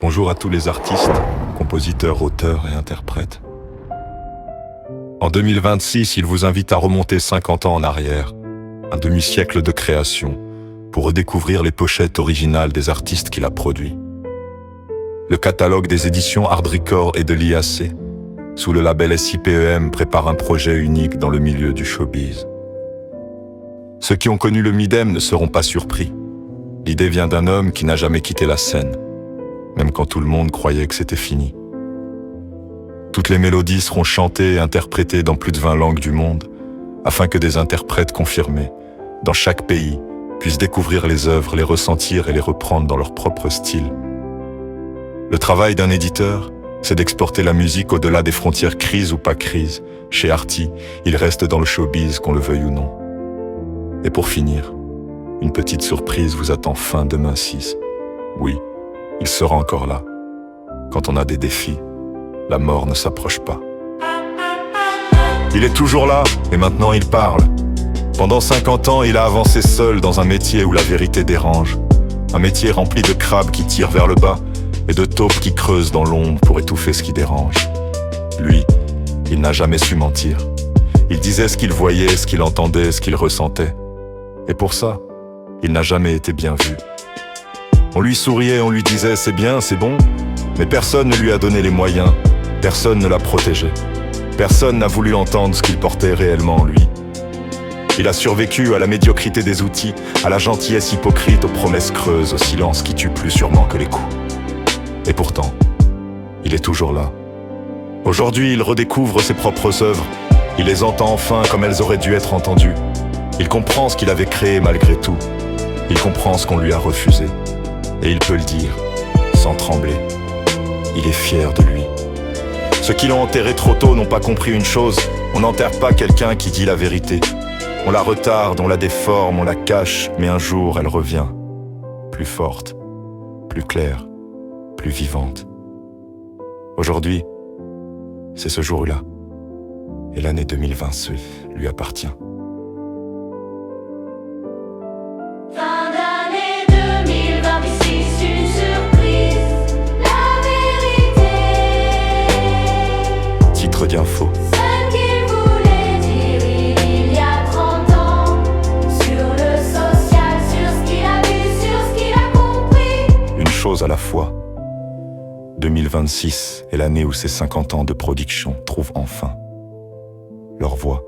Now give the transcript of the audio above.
Bonjour à tous les artistes, compositeurs, auteurs et interprètes. En 2026, il vous invite à remonter 50 ans en arrière, un demi-siècle de création, pour redécouvrir les pochettes originales des artistes qu'il a produits. Le catalogue des éditions Hard Record et de l'IAC, sous le label SIPEM, prépare un projet unique dans le milieu du showbiz. Ceux qui ont connu le Midem ne seront pas surpris. L'idée vient d'un homme qui n'a jamais quitté la scène, même quand tout le monde croyait que c'était fini. Toutes les mélodies seront chantées et interprétées dans plus de 20 langues du monde, afin que des interprètes confirmés, dans chaque pays, puissent découvrir les œuvres, les ressentir et les reprendre dans leur propre style. Le travail d'un éditeur, c'est d'exporter la musique au-delà des frontières crises ou pas crises. Chez Arty, il reste dans le showbiz, qu'on le veuille ou non. Et pour finir, une petite surprise vous attend fin 2006. Oui, il sera encore là. Quand on a des défis, la mort ne s'approche pas. Il est toujours là, et maintenant il parle. Pendant 50 ans, il a avancé seul dans un métier où la vérité dérange. Un métier rempli de crabes qui tirent vers le bas et de taupes qui creusent dans l'ombre pour étouffer ce qui dérange. Lui, il n'a jamais su mentir. Il disait ce qu'il voyait, ce qu'il entendait, ce qu'il ressentait. Et pour ça, il n'a jamais été bien vu. On lui souriait, on lui disait « c'est bien, c'est bon », mais personne ne lui a donné les moyens, personne ne l'a protégé. Personne n'a voulu entendre ce qu'il portait réellement en lui. Il a survécu à la médiocrité des outils, à la gentillesse hypocrite, aux promesses creuses, au silence qui tue plus sûrement que les coups. Et pourtant, il est toujours là. Aujourd'hui, il redécouvre ses propres œuvres. Il les entend enfin comme elles auraient dû être entendues. Il comprend ce qu'il avait créé malgré tout. Il comprend ce qu'on lui a refusé. Et il peut le dire, sans trembler. Il est fier de lui. Ceux qui l'ont enterré trop tôt n'ont pas compris une chose. On n'enterre pas quelqu'un qui dit la vérité. On la retarde, on la déforme, on la cache, mais un jour elle revient. Plus forte, plus claire, plus vivante. Aujourd'hui, c'est ce jour-là. Et l'année 2020 lui appartient. Fin d'année 2026, une surprise, la vérité. Titre d'info. Ce qu'il voulait dire il y a 30 ans, sur le social, sur ce qu'il a vu, sur ce qu'il a compris. Une chose à la fois. 2026 est l'année où ces 50 ans de production trouvent enfin leur voix.